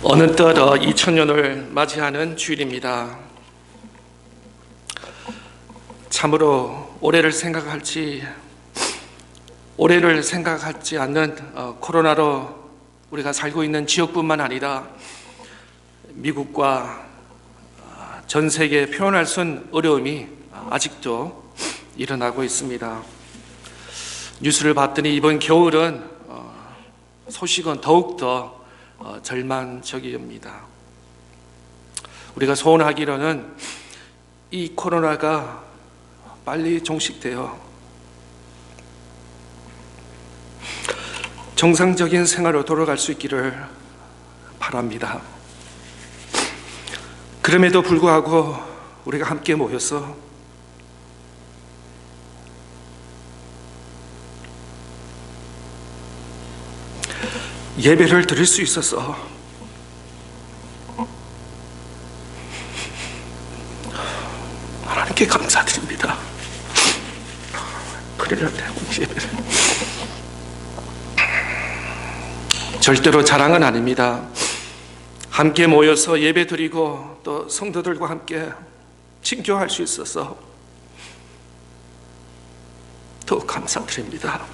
어느덧 2000년을 맞이하는 주일입니다. 참으로 올해를 생각할지 않는 코로나로 우리가 살고 있는 지역뿐만 아니라 미국과 전 세계에 표현할 수 없는 어려움이 아직도 일어나고 있습니다. 뉴스를 봤더니 이번 겨울은 소식은 더욱더 절망적입니다. 우리가 소원하기로는 이 코로나가 빨리 종식되어 정상적인 생활로 돌아갈 수 있기를 바랍니다. 그럼에도 불구하고 우리가 함께 모여서 예배를 드릴 수 있어서 하나님께 감사드립니다. 그러려고 예배를 절대로 자랑은 아닙니다. 함께 모여서 예배 드리고 또 성도들과 함께 친교할 수 있어서 더욱 감사드립니다.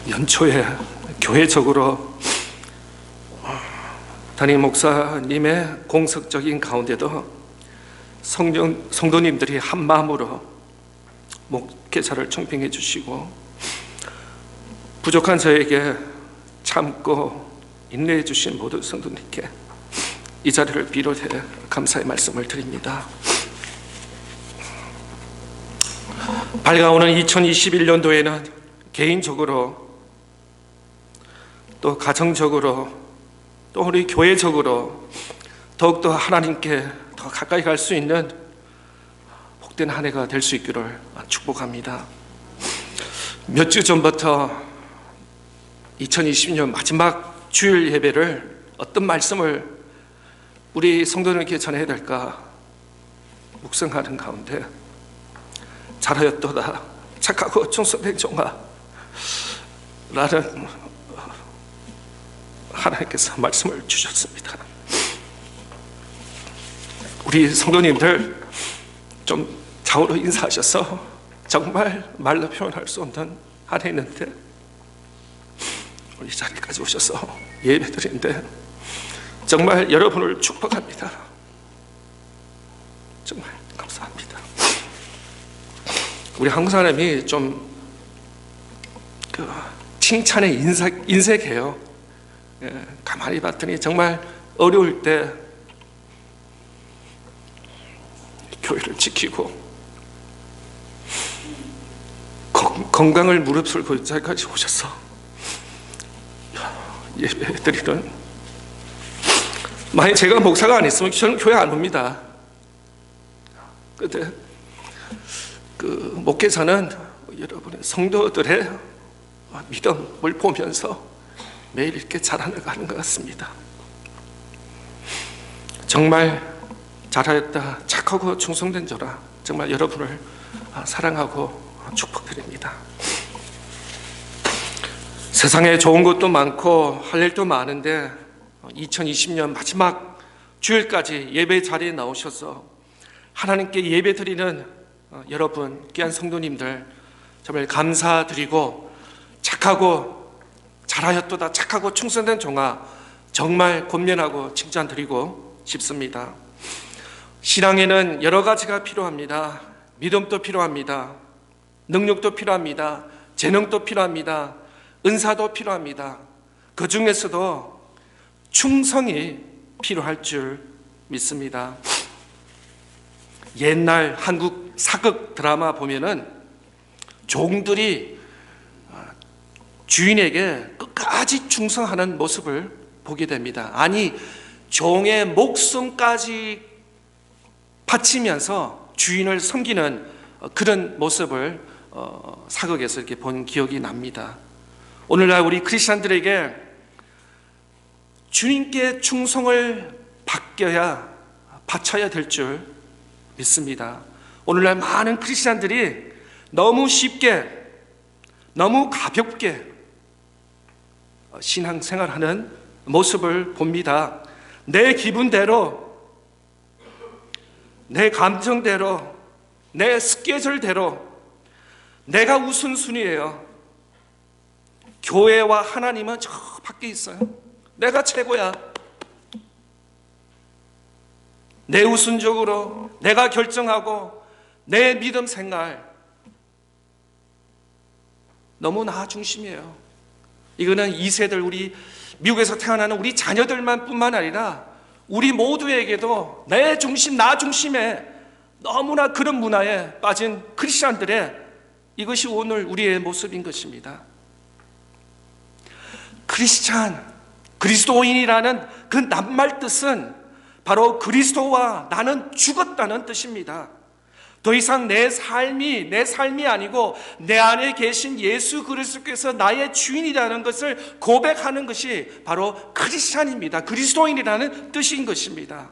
연초에 교회적으로 담임 목사님의 공석적인 가운데도 성도님들이 한 마음으로 목회자를 총평해 주시고 부족한 저에게 참고 인내해 주신 모든 성도님께 이 자리를 비롯해 감사의 말씀을 드립니다. 밝아오는 2021년도에는 개인적으로 또 가정적으로 또 우리 교회적으로 더욱더 하나님께 더 가까이 갈 수 있는 복된 한 해가 될 수 있기를 축복합니다. 몇 주 전부터 2020년 마지막 주일 예배를 어떤 말씀을 우리 성도님께 전해야 될까 묵상하는 가운데 잘하였도다 착하고 충성된 종아 라는 하나님께서 말씀을 주셨습니다. 우리 성도님들 좀 좌우로 인사하셔서 정말 말로 표현할 수 없는 한 해였는데 우리 자리까지 오셔서 예배 드리는데 정말 여러분을 축복합니다. 정말 감사합니다. 우리 한국 사람이 좀 칭찬에 인색해요. 가만히 봤더니 정말 어려울 때 교회를 지키고 건강을 무릅쓰고 자리까지 오셔서 예배드리는, 만약 제가 목사가 안 있으면 저는 교회 안 옵니다. 그런데 그 목회자는 여러분의 성도들의 믿음을 보면서 매일 이렇게 자라나가는 것 같습니다. 정말 잘하였다 착하고 충성된 자라 정말 여러분을 사랑하고 축복드립니다. 세상에 좋은 것도 많고 할 일도 많은데 2020년 마지막 주일까지 예배 자리에 나오셔서 하나님께 예배 드리는 여러분 귀한 성도님들 정말 감사드리고 착하고 잘하였도다 착하고 충성된 종아 정말 권면하고 칭찬드리고 싶습니다. 신앙에는 여러 가지가 필요합니다. 믿음도 필요합니다. 능력도 필요합니다. 재능도 필요합니다. 은사도 필요합니다. 그 중에서도 충성이 필요할 줄 믿습니다. 옛날 한국 사극 드라마 보면은 종들이 주인에게 끝까지 충성하는 모습을 보게 됩니다. 아니, 종의 목숨까지 바치면서 주인을 섬기는 그런 모습을 사극에서 이렇게 본 기억이 납니다. 오늘날 우리 크리스천들에게 주님께 충성을 바쳐야 될 줄 믿습니다. 오늘날 많은 크리스천들이 너무 쉽게 너무 가볍게 신앙생활하는 모습을 봅니다. 내 기분대로, 내 감정대로, 내 스케줄대로 내가 우선순위예요. 교회와 하나님은 저 밖에 있어요. 내가 최고야. 내 우선적으로 내가 결정하고 내 믿음 생활 너무 나 중심이에요. 이거는 2세들 우리 미국에서 태어나는 우리 자녀들만 뿐만 아니라 우리 모두에게도 내 중심, 나 중심에 너무나 그런 문화에 빠진 크리스찬들의 이것이 오늘 우리의 모습인 것입니다. 크리스찬, 그리스도인이라는 그 낱말 뜻은 바로 그리스도와 나는 죽었다는 뜻입니다. 더 이상 내 삶이 아니고 내 안에 계신 예수 그리스도께서 나의 주인이라는 것을 고백하는 것이 바로 크리스찬입니다. 그리스도인이라는 뜻인 것입니다.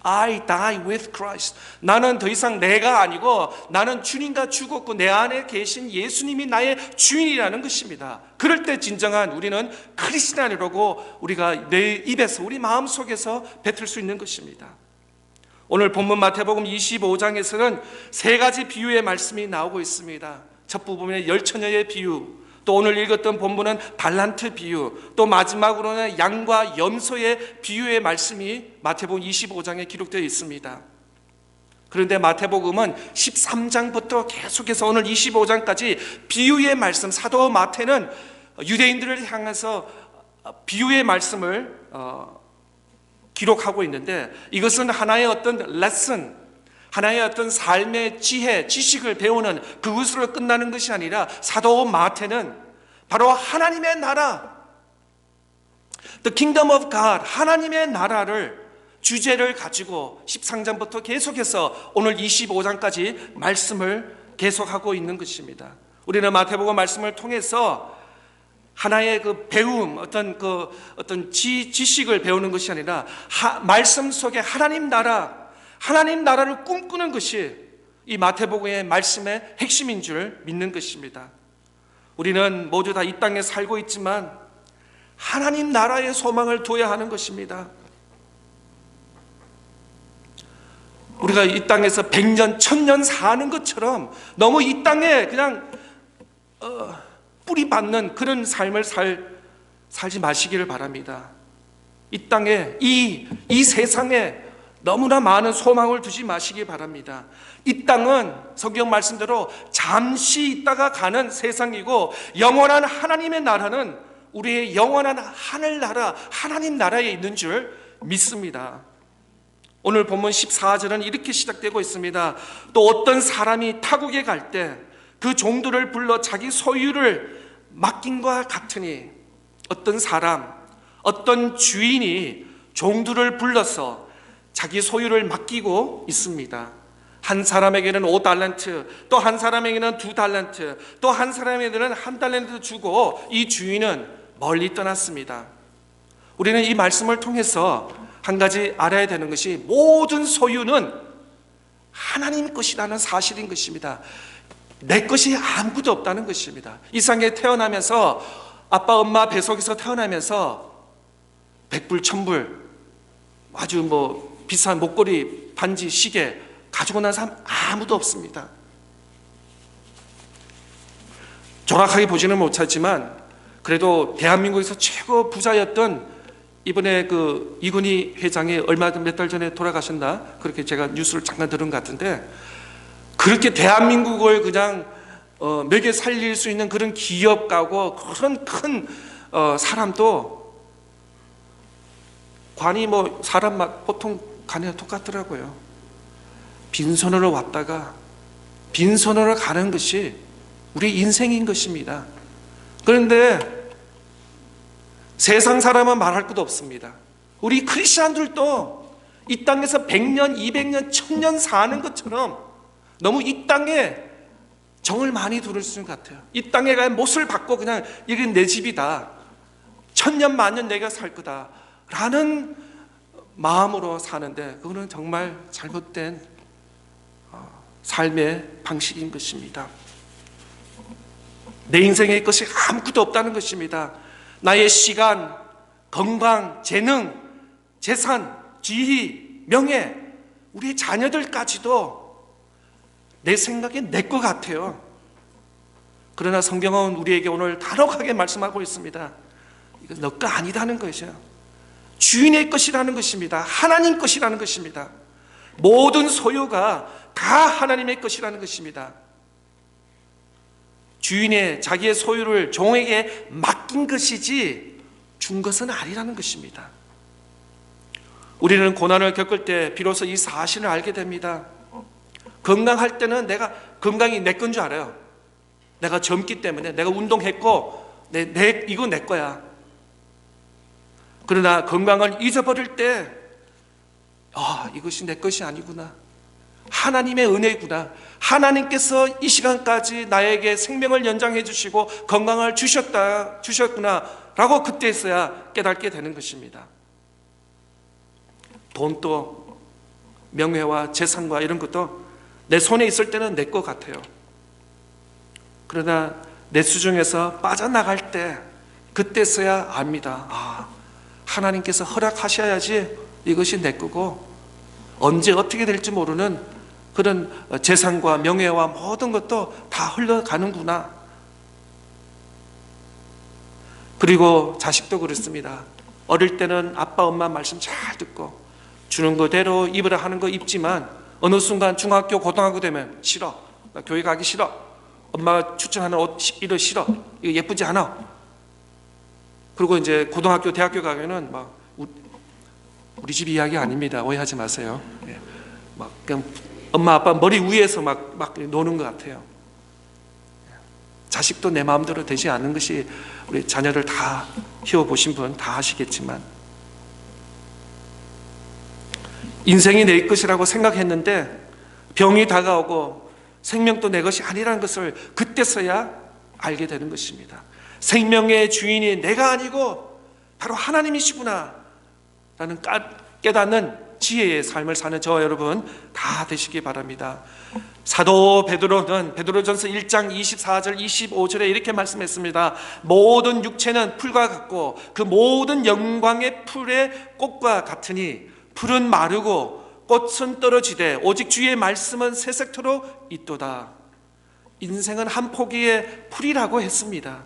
I die with Christ. 나는 더 이상 내가 아니고 나는 주님과 죽었고 내 안에 계신 예수님이 나의 주인이라는 것입니다. 그럴 때 진정한 우리는 크리스찬이라고 우리가 내 입에서 우리 마음속에서 뱉을 수 있는 것입니다. 오늘 본문 마태복음 25장에서는 세 가지 비유의 말씀이 나오고 있습니다. 첫 부분에 열처녀의 비유, 또 오늘 읽었던 본문은 달란트 비유, 또 마지막으로는 양과 염소의 비유의 말씀이 마태복음 25장에 기록되어 있습니다. 그런데 마태복음은 13장부터 계속해서 오늘 25장까지 비유의 말씀, 사도 마태는 유대인들을 향해서 비유의 말씀을 기록하고 있는데 이것은 하나의 어떤 레슨, 하나의 어떤 삶의 지혜, 지식을 배우는 그것으로 끝나는 것이 아니라 사도 마태는 바로 하나님의 나라, The Kingdom of God, 하나님의 나라를 주제를 가지고 13장부터 계속해서 오늘 25장까지 말씀을 계속하고 있는 것입니다. 우리는 마태복음 말씀을 통해서 하나의 그 배움, 어떤 지식을 배우는 것이 아니라 말씀 속에 하나님 나라를 꿈꾸는 것이 이 마태복음의 말씀의 핵심인 줄 믿는 것입니다. 우리는 모두 다 이 땅에 살고 있지만 하나님 나라의 소망을 둬야 하는 것입니다. 우리가 이 땅에서 100년, 1000년 사는 것처럼 너무 이 땅에 그냥 뿌리 받는 그런 삶을 살지 마시기를 바랍니다. 이 땅에 이 세상에 너무나 많은 소망을 두지 마시기 바랍니다. 이 땅은 성경 말씀대로 잠시 있다가 가는 세상이고 영원한 하나님의 나라는 우리의 영원한 하늘나라, 하나님 나라에 있는 줄 믿습니다. 오늘 본문 14절은 이렇게 시작되고 있습니다. 또 어떤 사람이 타국에 갈 때 그 종들을 불러 자기 소유를 맡긴과 같으니, 어떤 사람, 어떤 주인이 종들을 불러서 자기 소유를 맡기고 있습니다. 한 사람에게는 5달란트, 또 한 사람에게는 2달란트, 또 한 사람에게는 1달란트 주고 이 주인은 멀리 떠났습니다. 우리는 이 말씀을 통해서 한 가지 알아야 되는 것이 모든 소유는 하나님 것이라는 사실인 것입니다. 내 것이 아무것도 없다는 것입니다. 이 세상에 태어나면서 아빠 엄마 뱃속에서 태어나면서 100불, 1000불 아주 비싼 목걸이, 반지, 시계 가지고 난 사람 아무도 없습니다. 정확하게 보지는 못하지만 그래도 대한민국에서 최고 부자였던 이번에 그 이건희 회장이 몇 달 전에 돌아가셨나? 그렇게 제가 뉴스를 잠깐 들은 것 같은데, 그렇게 대한민국을 그냥 먹여 살릴 수 있는 그런 기업가고 그런 큰 사람도 관이 사람 보통 관이랑 똑같더라고요. 빈손으로 왔다가 빈손으로 가는 것이 우리 인생인 것입니다. 그런데 세상 사람은 말할 것도 없습니다. 우리 크리스찬들도 이 땅에서 100년, 200년, 1000년 사는 것처럼 너무 이 땅에 정을 많이 두를 수 있는 것 같아요. 이 땅에 그냥 못을 받고 그냥 이게 내 집이다, 1000년 만년 내가 살 거다 라는 마음으로 사는데, 그거는 정말 잘못된 삶의 방식인 것입니다. 내 인생의 것이 아무것도 없다는 것입니다. 나의 시간, 건강, 재능, 재산, 지위, 명예, 우리의 자녀들까지도 내 생각에 내 것 같아요. 그러나 성경은 우리에게 오늘 단호하게 말씀하고 있습니다. 이건 너 거 아니다는 것이죠. 주인의 것이라는 것입니다. 하나님 것이라는 것입니다. 모든 소유가 다 하나님의 것이라는 것입니다. 주인의 자기의 소유를 종에게 맡긴 것이지 준 것은 아니라는 것입니다. 우리는 고난을 겪을 때 비로소 이 사실을 알게 됩니다. 건강할 때는 내가 건강이 내 건 줄 알아요. 내가 젊기 때문에 내가 운동했고 이거 내 거야. 그러나 건강을 잊어버릴 때 이것이 내 것이 아니구나. 하나님의 은혜구나. 하나님께서 이 시간까지 나에게 생명을 연장해 주시고 건강을 주셨구나 라고 그때서야 깨닫게 되는 것입니다. 돈도 명예와 재산과 이런 것도 내 손에 있을 때는 내 것 같아요. 그러나 내 수중에서 빠져나갈 때 그때서야 압니다. 하나님께서 허락하셔야지 이것이 내 거고 언제 어떻게 될지 모르는 그런 재산과 명예와 모든 것도 다 흘러가는구나. 그리고 자식도 그렇습니다. 어릴 때는 아빠 엄마 말씀 잘 듣고 주는 거대로 입으라 하는 거 입지만 어느 순간 중학교 고등학교 되면 싫어. 나 교회 가기 싫어. 엄마가 추천하는 옷 이거 싫어. 이거 예쁘지 않아. 그리고 이제 고등학교 대학교 가면은 막 우리 집 이야기 아닙니다. 오해하지 마세요. 막 그냥 엄마 아빠 머리 위에서 막 노는 것 같아요. 자식도 내 마음대로 되지 않는 것이 우리 자녀를 다 키워보신 분 다 아시겠지만 인생이 내 것이라고 생각했는데 병이 다가오고 생명도 내 것이 아니라는 것을 그때서야 알게 되는 것입니다. 생명의 주인이 내가 아니고 바로 하나님이시구나 라는 깨닫는 지혜의 삶을 사는 저와 여러분 다 되시기 바랍니다. 사도 베드로전서 1장 24절 25절에 이렇게 말씀했습니다. 모든 육체는 풀과 같고 그 모든 영광의 풀의 꽃과 같으니 풀은 마르고 꽃은 떨어지되 오직 주의 말씀은 새색토록 있도다. 인생은 한 포기의 풀이라고 했습니다.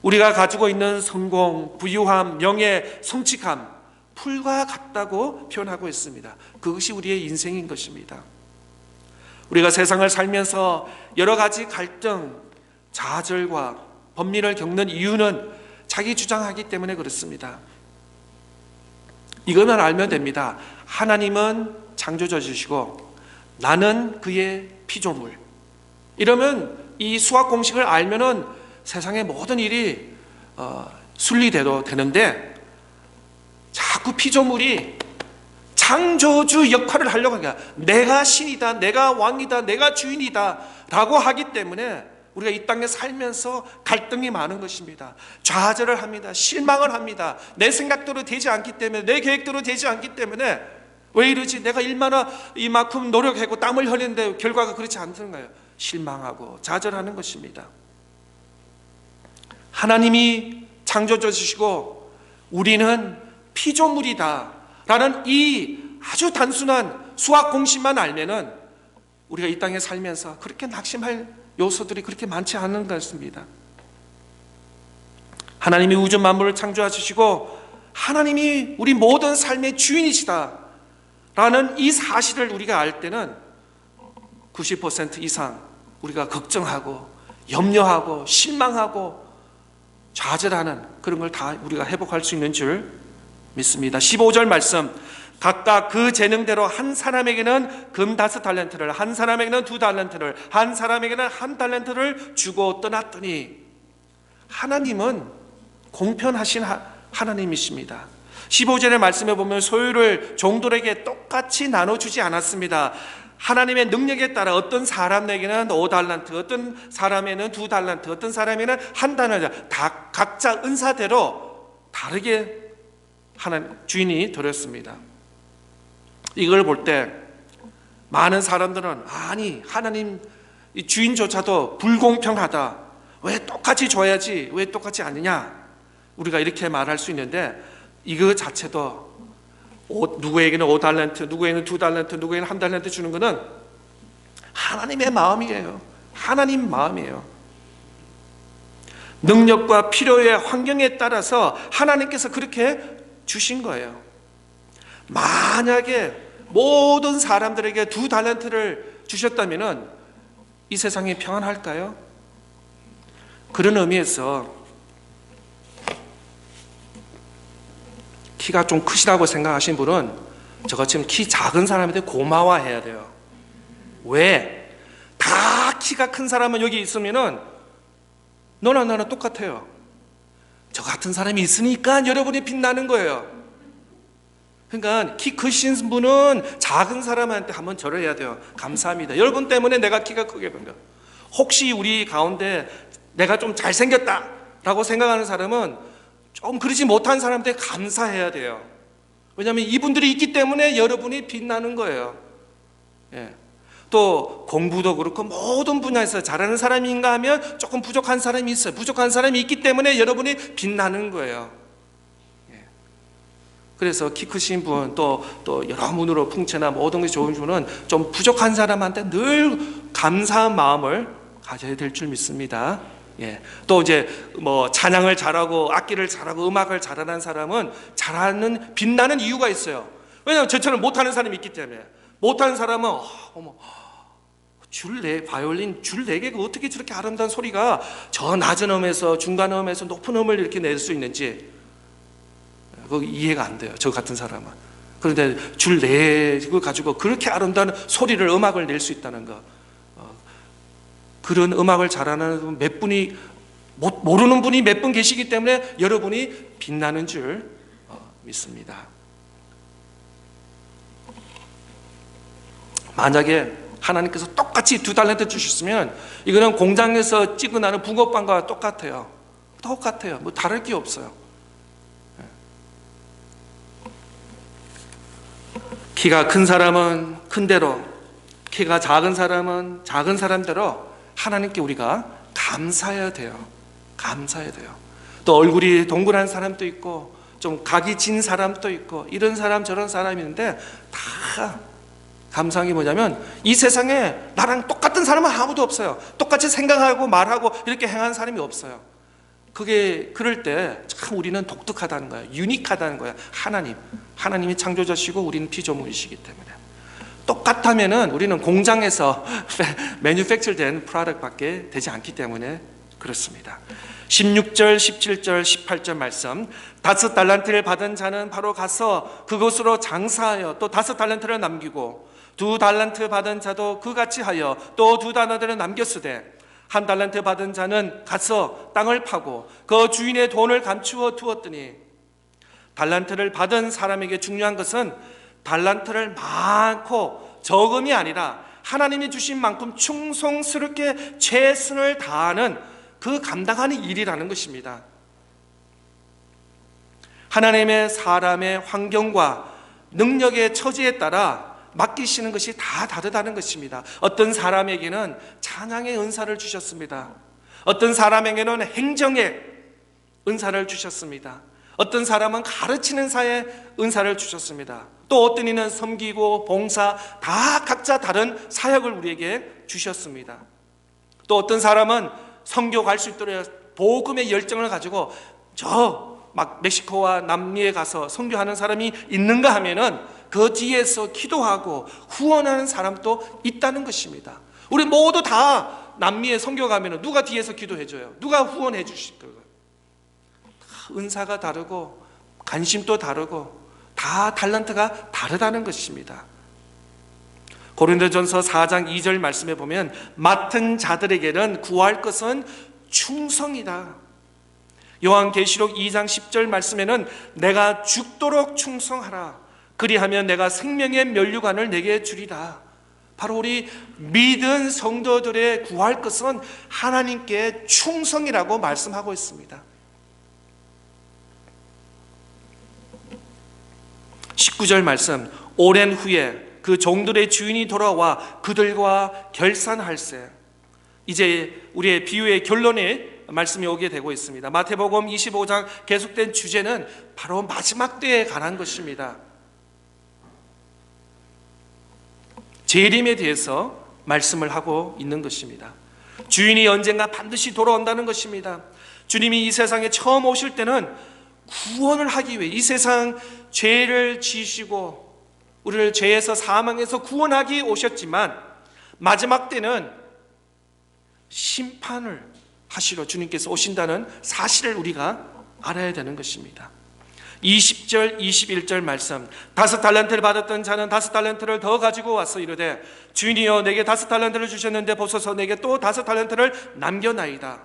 우리가 가지고 있는 성공, 부유함, 명예, 성취감 풀과 같다고 표현하고 있습니다. 그것이 우리의 인생인 것입니다. 우리가 세상을 살면서 여러 가지 갈등, 좌절과 번민을 겪는 이유는 자기 주장하기 때문에 그렇습니다. 이것만 알면 됩니다. 하나님은 창조주시고 나는 그의 피조물. 이러면 이 수학 공식을 알면은 세상의 모든 일이 순리대로 되는데 자꾸 피조물이 창조주 역할을 하려고 하니까 내가 신이다, 내가 왕이다, 내가 주인이다 라고 하기 때문에 우리가 이 땅에 살면서 갈등이 많은 것입니다. 좌절을 합니다. 실망을 합니다. 내 생각대로 되지 않기 때문에, 내 계획대로 되지 않기 때문에 왜 이러지? 내가 얼마나 이만큼 노력하고 땀을 흘리는데 결과가 그렇지 않는 거예요. 실망하고 좌절하는 것입니다. 하나님이 창조주시고 우리는 피조물이다 라는 이 아주 단순한 수학 공식만 알면은 우리가 이 땅에 살면서 그렇게 낙심할 요소들이 그렇게 많지 않은 것 같습니다. 하나님이 우주 만물을 창조하시고 하나님이 우리 모든 삶의 주인이시다 라는 이 사실을 우리가 알 때는 90% 이상 우리가 걱정하고 염려하고 실망하고 좌절하는 그런 걸 다 우리가 회복할 수 있는 줄 믿습니다. 15절 말씀, 각각 그 재능대로 한 사람에게는 금 5달란트를, 한 사람에게는 2달란트를, 한 사람에게는 1달란트를 주고 떠났더니 하나님은 공평하신 하나님이십니다. 15절의 말씀에 보면 소유를 종들에게 똑같이 나눠주지 않았습니다. 하나님의 능력에 따라 어떤 사람에게는 5달란트, 어떤 사람에게는 2달란트, 어떤 사람에게는 1달란트, 다 각자 은사대로 다르게 하나님 주인이 드렸습니다. 이걸 볼 때 많은 사람들은 아니 하나님 주인조차도 불공평하다, 왜 똑같이 줘야지 왜 똑같이 않느냐 우리가 이렇게 말할 수 있는데 이거 자체도 누구에게는 5달란트, 누구에게는 2달란트, 누구에게는 1달란트 주는 것은 하나님의 마음이에요. 하나님 마음이에요. 능력과 필요의 환경에 따라서 하나님께서 그렇게 주신 거예요. 만약에 모든 사람들에게 2달란트를 주셨다면 이 세상이 평안할까요? 그런 의미에서 키가 좀 크시다고 생각하신 분은 저같이 키 작은 사람한테 고마워해야 돼요. 왜? 다 키가 큰 사람은 여기 있으면은 너나 나나 똑같아요. 저 같은 사람이 있으니까 여러분이 빛나는 거예요. 그러니까 키 크신 분은 작은 사람한테 한번 절을 해야 돼요. 감사합니다. 여러분 때문에 내가 키가 크게 된 거예요. 혹시 우리 가운데 내가 좀 잘생겼다라고 생각하는 사람은 좀 그러지 못한 사람한테 감사해야 돼요. 왜냐하면 이분들이 있기 때문에 여러분이 빛나는 거예요. 예. 또 공부도 그렇고 모든 분야에서 잘하는 사람인가 하면 조금 부족한 사람이 있어요. 부족한 사람이 있기 때문에 여러분이 빛나는 거예요. 예. 그래서 키 크신 분, 또 여러분으로 풍채나 모든 것이 좋은 분은 좀 부족한 사람한테 늘 감사한 마음을 가져야 될 줄 믿습니다. 예. 또 이제 뭐 찬양을 잘하고 악기를 잘하고 음악을 잘하는 사람은 잘하는 빛나는 이유가 있어요. 왜냐하면 저처럼 못하는 사람이 있기 때문에. 못하는 사람은 바이올린 줄 4개가 어떻게 저렇게 아름다운 소리가 저 낮은 음에서 중간 음에서 높은 음을 이렇게 낼 수 있는지 그거 이해가 안 돼요. 저 같은 사람은. 그런데 줄 4개 가지고 그렇게 아름다운 소리를 음악을 낼 수 있다는 거. 그런 음악을 잘하는 몇 분이 모르는 분이 몇 분 계시기 때문에 여러분이 빛나는 줄 믿습니다. 만약에 하나님께서 똑같이 2달란트 주셨으면 이거는 공장에서 찍어나는 붕어빵과 똑같아요. 똑같아요. 뭐 다를 게 없어요. 키가 큰 사람은 큰 대로, 키가 작은 사람은 작은 사람대로 하나님께 우리가 감사해야 돼요. 감사해야 돼요. 또 얼굴이 동그란 사람도 있고 좀 각이 진 사람도 있고 이런 사람 저런 사람이 있는데 다 감사한 게 뭐냐면 이 세상에 나랑 똑같은 사람은 아무도 없어요. 똑같이 생각하고 말하고 이렇게 행하는 사람이 없어요. 그럴 때 참 우리는 독특하다는 거예요. 유니크하다는 거예요. 하나님이 창조자시고 우리는 피조물이시기 때문에. 똑같다면은 우리는 공장에서 매뉴팩처 된 프로덕트밖에 되지 않기 때문에 그렇습니다. 16절, 17절, 18절 말씀. 5달란트를 받은 자는 바로 가서 그곳으로 장사하여 또 5달란트를 남기고 2달란트 받은 자도 그같이 하여 또 2달란트를 남겼으되 1달란트 받은 자는 가서 땅을 파고 그 주인의 돈을 감추어 두었더니 달란트를 받은 사람에게 중요한 것은 달란트를 많고 적음이 아니라 하나님이 주신 만큼 충성스럽게 최선을 다하는 그 감당하는 일이라는 것입니다. 하나님의 사람의 환경과 능력의 처지에 따라 맡기시는 것이 다 다르다는 것입니다. 어떤 사람에게는 찬양의 은사를 주셨습니다. 어떤 사람에게는 행정의 은사를 주셨습니다. 어떤 사람은 가르치는 사의 은사를 주셨습니다. 또 어떤 이는 섬기고 봉사 다 각자 다른 사역을 우리에게 주셨습니다. 또 어떤 사람은 선교 갈 수 있도록 복음의 열정을 가지고 막 멕시코와 남미에 가서 선교하는 사람이 있는가 하면은 그 뒤에서 기도하고 후원하는 사람도 있다는 것입니다. 우리 모두 다 남미에 선교 가면은 누가 뒤에서 기도해줘요? 누가 후원해 주실 거예요? 은사가 다르고 관심도 다르고 다 달란트가 다르다는 것입니다. 고린도전서 4장 2절 말씀에 보면 맡은 자들에게는 구할 것은 충성이다. 요한계시록 2장 10절 말씀에는 내가 죽도록 충성하라. 그리하면 내가 생명의 면류관을 내게 주리라. 바로 우리 믿은 성도들의 구할 것은 하나님께 충성이라고 말씀하고 있습니다. 19절 말씀. 오랜 후에 그 종들의 주인이 돌아와 그들과 결산할세. 이제 우리의 비유의 결론이 말씀이 오게 되고 있습니다. 마태복음 25장 계속된 주제는 바로 마지막 때에 관한 것입니다. 재림에 대해서 말씀을 하고 있는 것입니다. 주인이 언젠가 반드시 돌아온다는 것입니다. 주님이 이 세상에 처음 오실 때는 구원을 하기 위해 이 세상 죄를 지시고 우리를 죄에서 사망에서 구원하기 오셨지만 마지막 때는 심판을 하시러 주님께서 오신다는 사실을 우리가 알아야 되는 것입니다. 20절 21절 말씀, 5달란트를 받았던 자는 5달란트를 더 가지고 와서 이르되 주인이여 내게 5달란트를 주셨는데 보소서 내게 또 5달란트를 남겨나이다.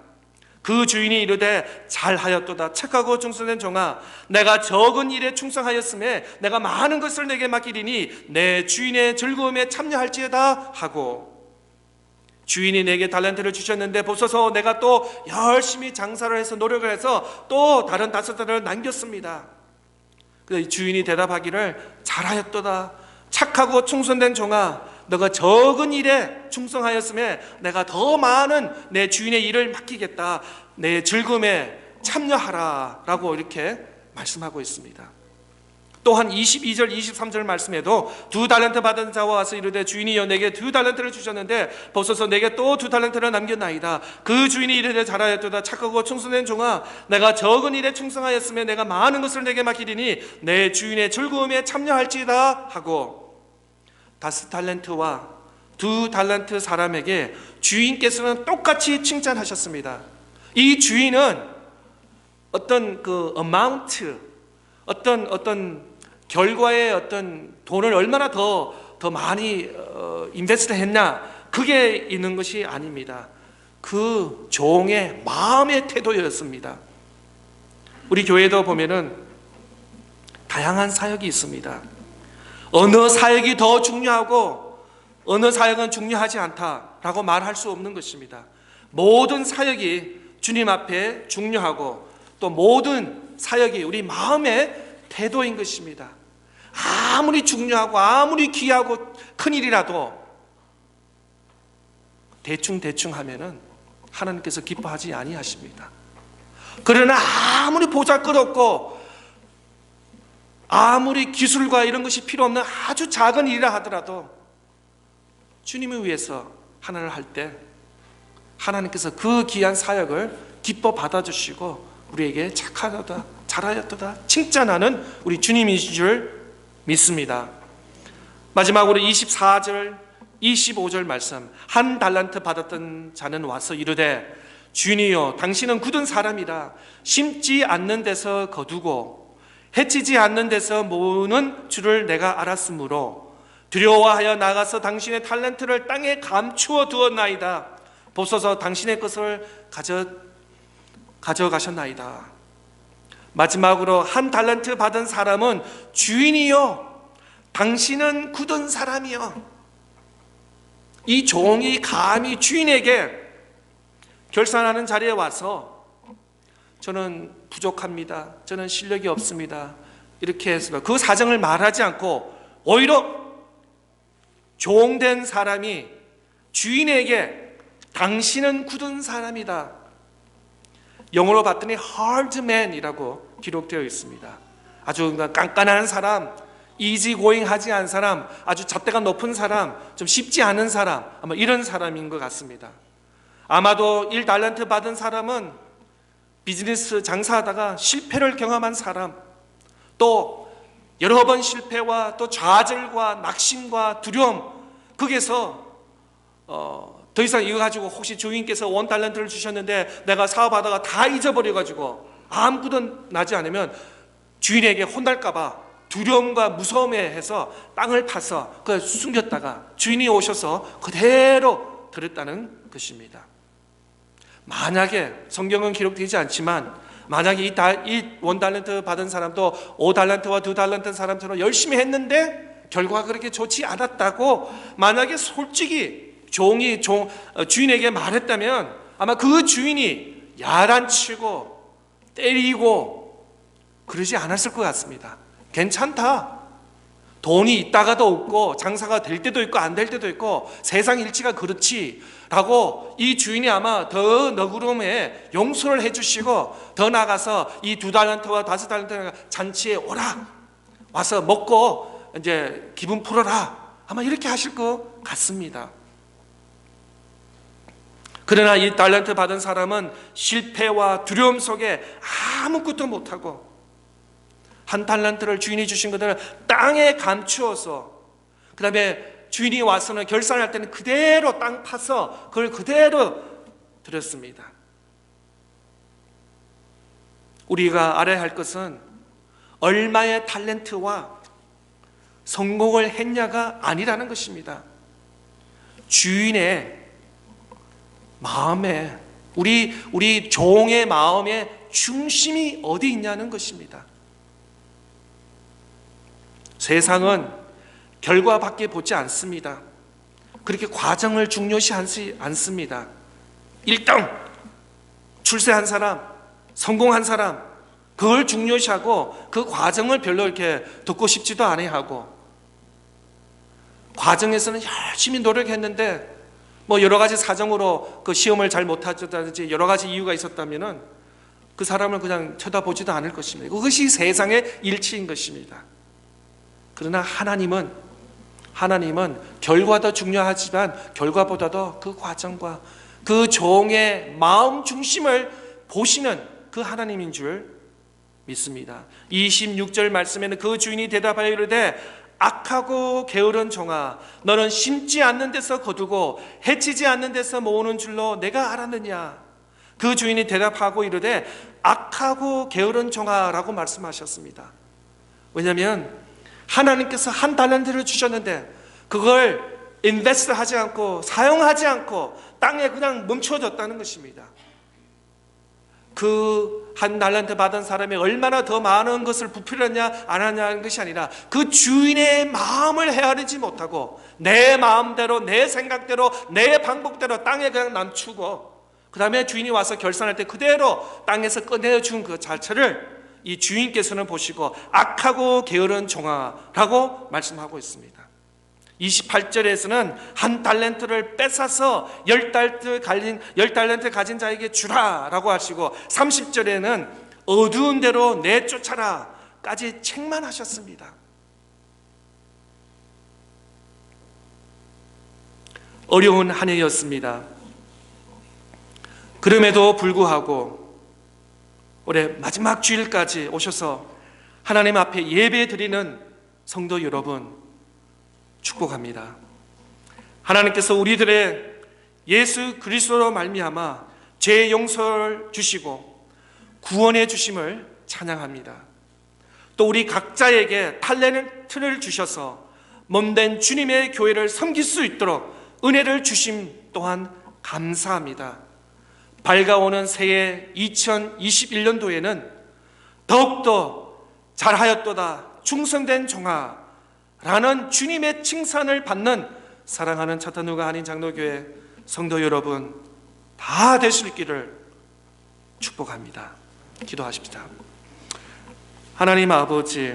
그 주인이 이르되 잘하였도다 착하고 충성된 종아, 내가 적은 일에 충성하였음에 내가 많은 것을 내게 맡기리니 내 주인의 즐거움에 참여할지어다 하고, 주인이 내게 달란트를 주셨는데 보소서 내가 또 열심히 장사를 해서 노력을 해서 또 다른 5달란트를 남겼습니다. 그 주인이 대답하기를 잘하였도다 착하고 충성된 종아, 너가 적은 일에 충성하였음에 내가 더 많은 내 주인의 일을 맡기겠다. 내 즐거움에 참여하라 라고 이렇게 말씀하고 있습니다. 또한 22절 23절 말씀에도 2달란트 받은 자와 와서 이르되 주인이여 내게 2달란트를 주셨는데 보소서 내게 또 2달란트를 남겼나이다. 그 주인이 이르되 잘하였도다 착하고 충성된 종아, 내가 적은 일에 충성하였으면 내가 많은 것을 내게 맡기리니 내 주인의 즐거움에 참여할지다 하고, 5달란트와 2달란트 사람에게 주인께서는 똑같이 칭찬하셨습니다. 이 주인은 어떤 그 어마운트, 어떤 결과에 어떤 돈을 얼마나 더 많이 인베스트 했냐, 그게 있는 것이 아닙니다. 그 종의 마음의 태도였습니다. 우리 교회도 보면은 다양한 사역이 있습니다. 어느 사역이 더 중요하고 어느 사역은 중요하지 않다라고 말할 수 없는 것입니다. 모든 사역이 주님 앞에 중요하고 또 모든 사역이 우리 마음의 태도인 것입니다. 아무리 중요하고 아무리 귀하고 큰일이라도 대충 하면은 하나님께서 기뻐하지 아니하십니다. 그러나 아무리 보잘것없고 아무리 기술과 이런 것이 필요 없는 아주 작은 일이라 하더라도 주님을 위해서 하나를 할 때 하나님께서 그 귀한 사역을 기뻐 받아주시고 우리에게 착하다 잘하였도다 칭찬하는 우리 주님이신 줄 믿습니다. 마지막으로 24절 25절 말씀, 1달란트 받았던 자는 와서 이르되 주인이여 당신은 굳은 사람이라 심지 않는 데서 거두고 해치지 않는 데서 모으는 줄을 내가 알았으므로 두려워하여 나가서 당신의 달란트를 땅에 감추어 두었나이다. 보소서 당신의 것을 가져가셨나이다. 마지막으로 1달란트 받은 사람은 주인이여 당신은 굳은 사람이여. 이 종이 감히 주인에게 결산하는 자리에 와서 저는 부족합니다, 저는 실력이 없습니다 이렇게 해서 그 사정을 말하지 않고 오히려 종된 사람이 주인에게 당신은 굳은 사람이다, 영어로 봤더니 hard man이라고 기록되어 있습니다. 아주 깐깐한 사람, 이지고잉 하지 않은 사람, 아주 잣대가 높은 사람, 좀 쉽지 않은 사람, 아마 이런 사람인 것 같습니다. 아마도 1달란트 받은 사람은 비즈니스 장사하다가 실패를 경험한 사람, 또 여러 번 실패와 또 좌절과 낙심과 두려움, 거기에서 더 이상 이거 가지고 혹시 주인께서 1달란트를 주셨는데 내가 사업하다가 다 잊어버려가지고 아무것도 나지 않으면 주인에게 혼날까봐 두려움과 무서움에 해서 땅을 파서 그걸 숨겼다가 주인이 오셔서 그대로 들었다는 것입니다. 만약에 성경은 기록되지 않지만 만약에 이 1달란트 받은 사람도 5달란트와 2달란트 사람처럼 열심히 했는데 결과가 그렇게 좋지 않았다고 만약에 솔직히 주인에게 말했다면 아마 그 주인이 야단치고 때리고 그러지 않았을 것 같습니다. 괜찮다, 돈이 있다가도 없고 장사가 될 때도 있고 안 될 때도 있고 세상 일치가 그렇지라고 이 주인이 아마 더 너그러움에 용서를 해주시고 더 나가서 이 2달란트와 5달란트 잔치에 오라, 와서 먹고 이제 기분 풀어라, 아마 이렇게 하실 것 같습니다. 그러나 이 달란트 받은 사람은 실패와 두려움 속에 아무것도 못하고 한 달란트를 주인이 주신 것들을 땅에 감추어서, 그 다음에 주인이 와서는 결산할 때는 그대로 땅 파서 그걸 그대로 드렸습니다. 우리가 알아야 할 것은 얼마의 달란트와 성공을 했냐가 아니라는 것입니다. 주인의 마음에, 우리 종의 마음의 중심이 어디 있냐는 것입니다. 세상은 결과밖에 보지 않습니다. 그렇게 과정을 중요시하지 않습니다. 1등 출세한 사람, 성공한 사람, 그걸 중요시하고 그 과정을 별로 이렇게 듣고 싶지도 않아하고, 과정에서는 열심히 노력했는데 뭐 여러 가지 사정으로 그 시험을 잘 못하셨다든지 여러 가지 이유가 있었다면은 그 사람을 그냥 쳐다보지도 않을 것입니다. 그것이 세상의 일치인 것입니다. 그러나 하나님은 결과도 중요하지만 결과보다도 그 과정과 그 종의 마음 중심을 보시는 그 하나님인 줄 믿습니다. 26절 말씀에는 그 주인이 대답하여 이르되 악하고 게으른 종아, 너는 심지 않는 데서 거두고 해치지 않는 데서 모으는 줄로 내가 알았느냐. 그 주인이 대답하고 이르되 악하고 게으른 종아라고 말씀하셨습니다. 왜냐하면 하나님께서 한 달란트를 주셨는데 그걸 인베스트 하지 않고 사용하지 않고 땅에 그냥 멈춰졌다는 것입니다. 그 한 달란트 받은 사람이 얼마나 더 많은 것을 부풀렸냐 안 하냐는 것이 아니라 그 주인의 마음을 헤아리지 못하고 내 마음대로, 내 생각대로, 내 방법대로 땅에 그냥 남추고, 그 다음에 주인이 와서 결산할 때 그대로 땅에서 꺼내준 그 자체를 이 주인께서는 보시고 악하고 게으른 종아라고 말씀하고 있습니다. 28절에서는 한 달란트를 뺏어서 10달란트 가진 자에게 주라라고 하시고, 30절에는 어두운 데로 내쫓아라까지 책망하셨습니다. 어려운 한 해였습니다. 그럼에도 불구하고 올해 마지막 주일까지 오셔서 하나님 앞에 예배 드리는 성도 여러분 축복합니다. 하나님께서 우리들의 예수 그리스도로 말미암아 죄 용서를 주시고 구원해 주심을 찬양합니다. 또 우리 각자에게 탤런트를 주셔서 몸된 주님의 교회를 섬길 수 있도록 은혜를 주심 또한 감사합니다. 밝아오는 새해 2021년도에는 더욱더 잘하였도다 충성된 종아 라는 주님의 칭찬을 받는 사랑하는 차타누가 한인 장로교회 성도 여러분 다 될 수 있기를 축복합니다. 기도하십시다. 하나님 아버지,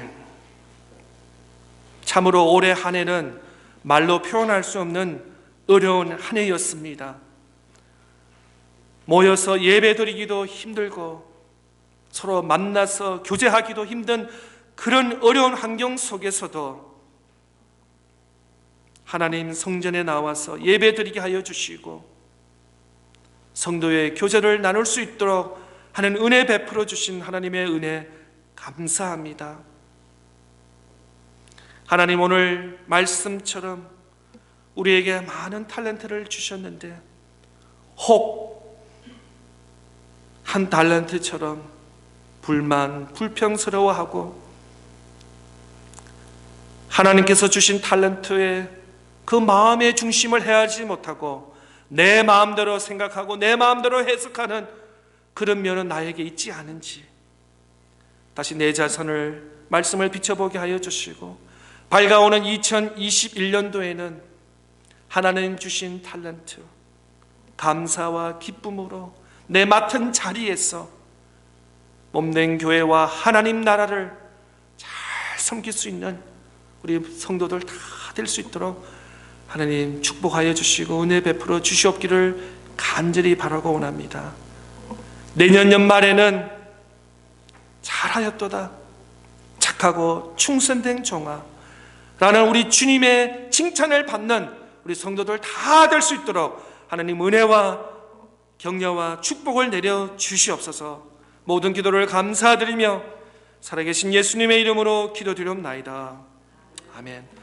참으로 올해 한 해는 말로 표현할 수 없는 어려운 한 해였습니다. 모여서 예배드리기도 힘들고 서로 만나서 교제하기도 힘든 그런 어려운 환경 속에서도 하나님 성전에 나와서 예배드리게 하여 주시고 성도의 교제를 나눌 수 있도록 하는 은혜 베풀어 주신 하나님의 은혜 감사합니다. 하나님, 오늘 말씀처럼 우리에게 많은 탤런트를 주셨는데 혹 한 달란트처럼 불만, 불평스러워하고 하나님께서 주신 탤런트의 그 마음의 중심을 헤아리지 못하고 내 마음대로 생각하고 내 마음대로 해석하는 그런 면은 나에게 있지 않은지 다시 내 자선을 말씀을 비춰보게 하여 주시고, 밝아오는 2021년도에는 하나님 주신 탤런트 감사와 기쁨으로 내 맡은 자리에서 몸된 교회와 하나님 나라를 잘 섬길 수 있는 우리 성도들 다 될 수 있도록 하나님 축복하여 주시고 은혜 베풀어 주시옵기를 간절히 바라고 원합니다. 내년 연말에는 잘하였도다, 착하고 충성된 종아라는 우리 주님의 칭찬을 받는 우리 성도들 다 될 수 있도록 하나님 은혜와 격려와 축복을 내려 주시옵소서. 모든 기도를 감사드리며 살아계신 예수님의 이름으로 기도드리옵나이다. 아멘.